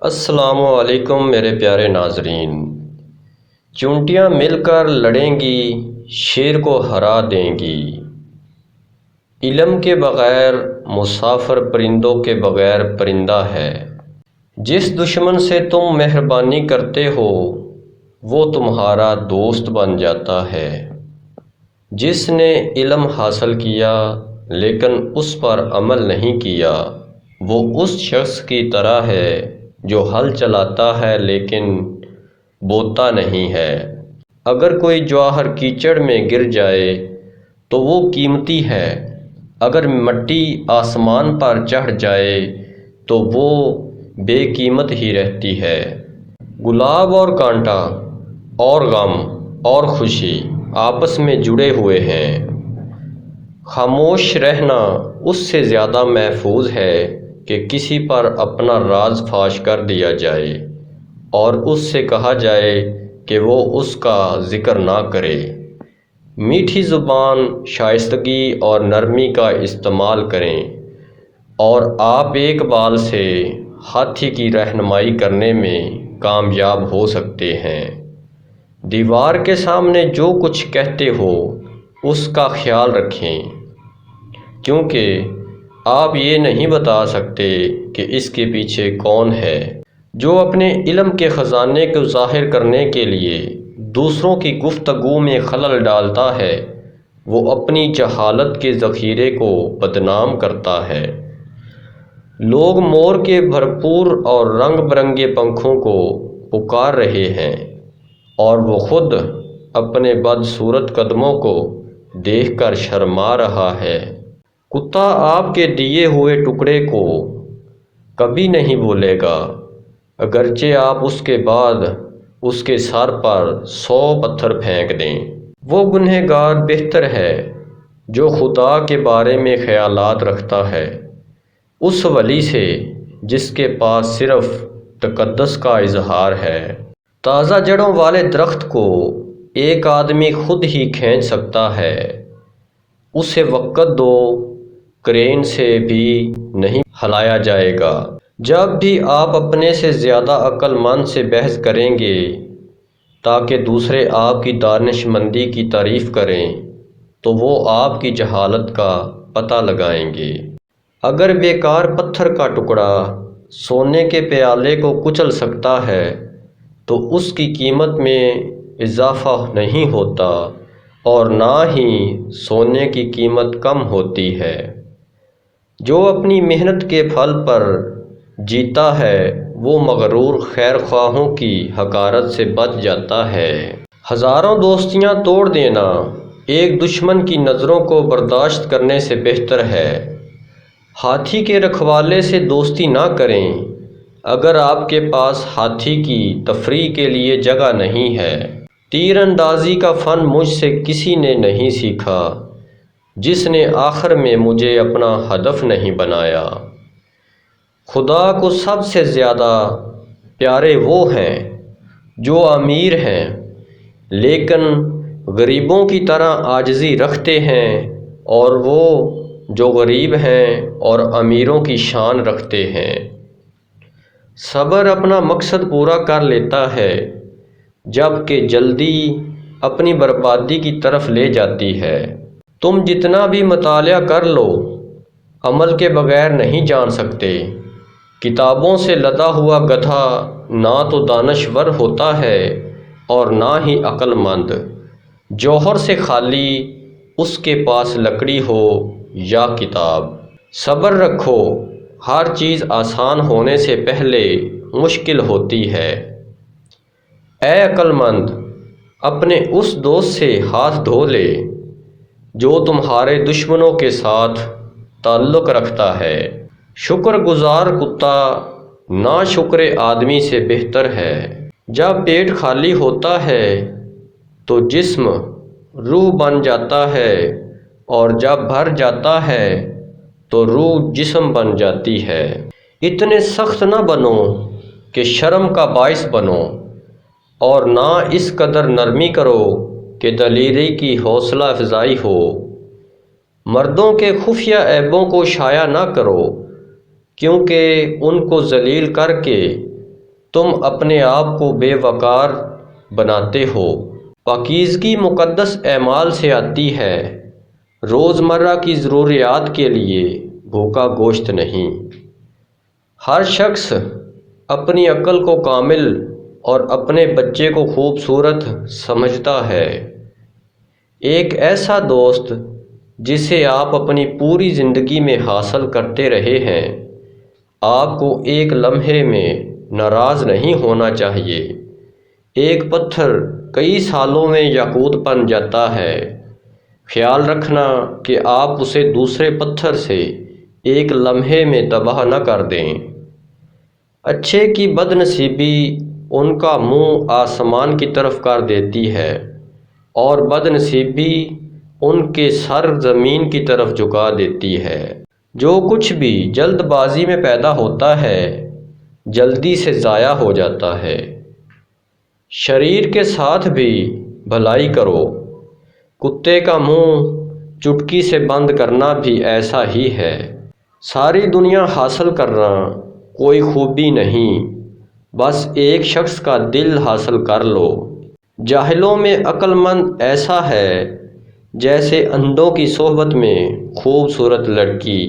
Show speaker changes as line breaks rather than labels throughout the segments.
السلام علیکم میرے پیارے ناظرین۔ چونٹیاں مل کر لڑیں گی، شیر کو ہرا دیں گی۔ علم کے بغیر مسافر پرندوں کے بغیر پرندہ ہے۔ جس دشمن سے تم مہربانی کرتے ہو وہ تمہارا دوست بن جاتا ہے۔ جس نے علم حاصل کیا لیکن اس پر عمل نہیں کیا وہ اس شخص کی طرح ہے جو ہل چلاتا ہے لیکن بوتا نہیں ہے۔ اگر کوئی جوہر کیچڑ میں گر جائے تو وہ قیمتی ہے، اگر مٹی آسمان پر چڑھ جائے تو وہ بے قیمت ہی رہتی ہے۔ گلاب اور کانٹا اور غم اور خوشی آپس میں جڑے ہوئے ہیں۔ خاموش رہنا اس سے زیادہ محفوظ ہے کہ کسی پر اپنا راز فاش کر دیا جائے اور اس سے کہا جائے کہ وہ اس کا ذکر نہ کرے۔ میٹھی زبان، شائستگی اور نرمی کا استعمال کریں اور آپ ایک بال سے ہاتھی کی رہنمائی کرنے میں کامیاب ہو سکتے ہیں۔ دیوار کے سامنے جو کچھ کہتے ہو اس کا خیال رکھیں، کیونکہ آپ یہ نہیں بتا سکتے کہ اس کے پیچھے کون ہے۔ جو اپنے علم کے خزانے کو ظاہر کرنے کے لیے دوسروں کی گفتگو میں خلل ڈالتا ہے وہ اپنی جہالت کے ذخیرے کو بدنام کرتا ہے۔ لوگ مور کے بھرپور اور رنگ برنگے پنکھوں کو پکار رہے ہیں اور وہ خود اپنے بدصورت قدموں کو دیکھ کر شرما رہا ہے۔ کتا آپ کے دیے ہوئے ٹکڑے کو کبھی نہیں بھولے گا، اگرچہ آپ اس کے بعد اس کے سر پر 100 پتھر پھینک دیں۔ وہ گنہگار بہتر ہے جو خدا کے بارے میں خیالات رکھتا ہے اس ولی سے جس کے پاس صرف تقدس کا اظہار ہے۔ تازہ جڑوں والے درخت کو ایک آدمی خود ہی کھینچ سکتا ہے، اسے وقت دو، کرین سے بھی نہیں ہلایا جائے گا۔ جب بھی آپ اپنے سے زیادہ عقل مند سے بحث کریں گے تاکہ دوسرے آپ کی دانش مندی کی تعریف کریں تو وہ آپ کی جہالت کا پتہ لگائیں گے۔ اگر بیکار پتھر کا ٹکڑا سونے کے پیالے کو کچل سکتا ہے تو اس کی قیمت میں اضافہ نہیں ہوتا اور نہ ہی سونے کی قیمت کم ہوتی ہے۔ جو اپنی محنت کے پھل پر جیتا ہے وہ مغرور خیر خواہوں کی حقارت سے بچ جاتا ہے۔ ہزاروں دوستیاں توڑ دینا ایک دشمن کی نظروں کو برداشت کرنے سے بہتر ہے۔ ہاتھی کے رکھوالے سے دوستی نہ کریں اگر آپ کے پاس ہاتھی کی تفریح کے لیے جگہ نہیں ہے۔ تیر اندازی کا فن مجھ سے کسی نے نہیں سیکھا جس نے آخر میں مجھے اپنا ہدف نہیں بنایا۔ خدا کو سب سے زیادہ پیارے وہ ہیں جو امیر ہیں لیکن غریبوں کی طرح عاجزی رکھتے ہیں، اور وہ جو غریب ہیں اور امیروں کی شان رکھتے ہیں۔ صبر اپنا مقصد پورا کر لیتا ہے جبکہ جلدی اپنی بربادی کی طرف لے جاتی ہے۔ تم جتنا بھی مطالعہ کر لو عمل کے بغیر نہیں جان سکتے۔ کتابوں سے لدا ہوا گدھا نہ تو دانشور ہوتا ہے اور نہ ہی عقل مند۔ جوہر سے خالی اس کے پاس لکڑی ہو یا کتاب۔ صبر رکھو، ہر چیز آسان ہونے سے پہلے مشکل ہوتی ہے۔ اے عقل مند، اپنے اس دوست سے ہاتھ دھو لے جو تمہارے دشمنوں کے ساتھ تعلق رکھتا ہے۔ شکر گزار کتا ناشکر آدمی سے بہتر ہے۔ جب پیٹ خالی ہوتا ہے تو جسم روح بن جاتا ہے اور جب بھر جاتا ہے تو روح جسم بن جاتی ہے۔ اتنے سخت نہ بنو کہ شرم کا باعث بنو اور نہ اس قدر نرمی کرو کہ دلیری کی حوصلہ افزائی ہو۔ مردوں کے خفیہ عیبوں کو شائع نہ کرو کیونکہ ان کو ذلیل کر کے تم اپنے آپ کو بے وقار بناتے ہو۔ پاکیزگی مقدس اعمال سے آتی ہے، روزمرہ کی ضروریات کے لیے بھوکا گوشت نہیں۔ ہر شخص اپنی عقل کو کامل اور اپنے بچے کو خوبصورت سمجھتا ہے۔ ایک ایسا دوست جسے آپ اپنی پوری زندگی میں حاصل کرتے رہے ہیں، آپ کو ایک لمحے میں ناراض نہیں ہونا چاہیے۔ ایک پتھر کئی سالوں میں یاقوت بن جاتا ہے، خیال رکھنا کہ آپ اسے دوسرے پتھر سے ایک لمحے میں تباہ نہ کر دیں۔ اچھے کی بد نصیبی ان کا منہ آسمان کی طرف کر دیتی ہے اور بد نصیبی ان کے سر زمین کی طرف جھکا دیتی ہے۔ جو کچھ بھی جلد بازی میں پیدا ہوتا ہے جلدی سے ضائع ہو جاتا ہے۔ شریر کے ساتھ بھی بھلائی کرو، کتے کا منہ چٹکی سے بند کرنا بھی ایسا ہی ہے۔ ساری دنیا حاصل کرنا کوئی خوبی نہیں، بس ایک شخص کا دل حاصل کر لو۔ جاہلوں میں عقل مند ایسا ہے جیسے اندھوں کی صحبت میں خوبصورت لڑکی۔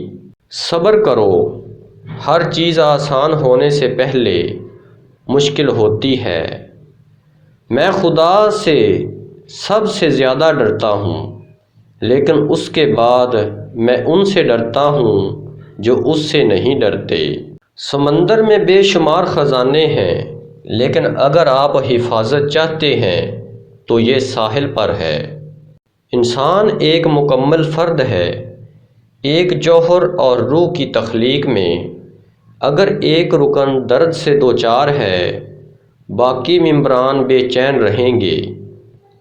صبر کرو، ہر چیز آسان ہونے سے پہلے مشکل ہوتی ہے۔ میں خدا سے سب سے زیادہ ڈرتا ہوں، لیکن اس کے بعد میں ان سے ڈرتا ہوں جو اس سے نہیں ڈرتے۔ سمندر میں بے شمار خزانے ہیں، لیکن اگر آپ حفاظت چاہتے ہیں تو یہ ساحل پر ہے۔ انسان ایک مکمل فرد ہے، ایک جوہر اور روح کی تخلیق میں اگر ایک رکن درد سے دوچار ہے، باقی ممبران بے چین رہیں گے۔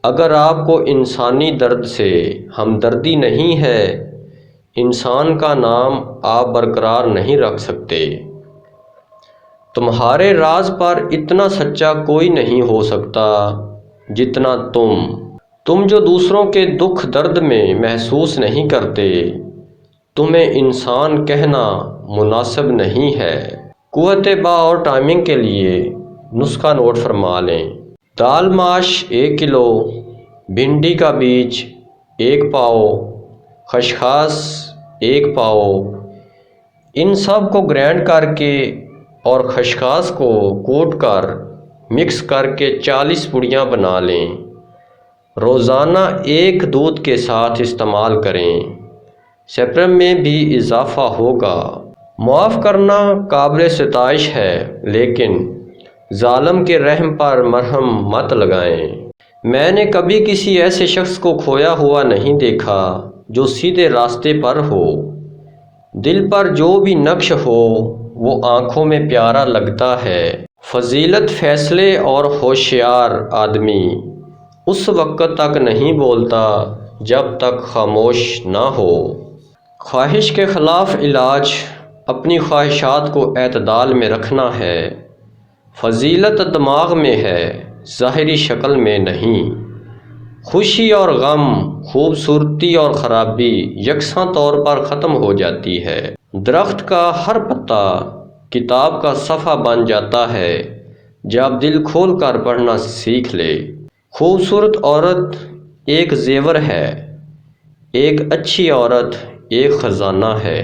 اگر آپ کو انسانی درد سے ہمدردی نہیں ہے، انسان کا نام آپ برقرار نہیں رکھ سکتے۔ تمہارے راز پر اتنا سچا کوئی نہیں ہو سکتا جتنا تم جو دوسروں کے دکھ درد میں محسوس نہیں کرتے، تمہیں انسان کہنا مناسب نہیں ہے۔ قوت با اور ٹائمنگ کے لیے نسخہ نوٹ فرما لیں۔ دال ماش 1 کلو، بھنڈی کا بیج 1 پاؤ، خشخاش 1 پاؤ۔ ان سب کو گرائنڈ کر کے اور خشخاش کو کوٹ کر مکس کر کے 40 پوڑیاں بنا لیں۔ روزانہ 1 دودھ کے ساتھ استعمال کریں، سپرم میں بھی اضافہ ہوگا۔ معاف کرنا قابل ستائش ہے، لیکن ظالم کے رحم پر مرہم مت لگائیں۔ میں نے کبھی کسی ایسے شخص کو کھویا ہوا نہیں دیکھا جو سیدھے راستے پر ہو۔ دل پر جو بھی نقش ہو وہ آنکھوں میں پیارا لگتا ہے۔ فضیلت فیصلے اور ہوشیار آدمی اس وقت تک نہیں بولتا جب تک خاموش نہ ہو۔ خواہش کے خلاف علاج اپنی خواہشات کو اعتدال میں رکھنا ہے۔ فضیلت دماغ میں ہے، ظاہری شکل میں نہیں۔ خوشی اور غم، خوبصورتی اور خرابی یکساں طور پر ختم ہو جاتی ہے۔ درخت کا ہر پتا کتاب کا صفحہ بن جاتا ہے جب دل کھول کر پڑھنا سیکھ لے۔ خوبصورت عورت ایک زیور ہے، ایک اچھی عورت ایک خزانہ ہے۔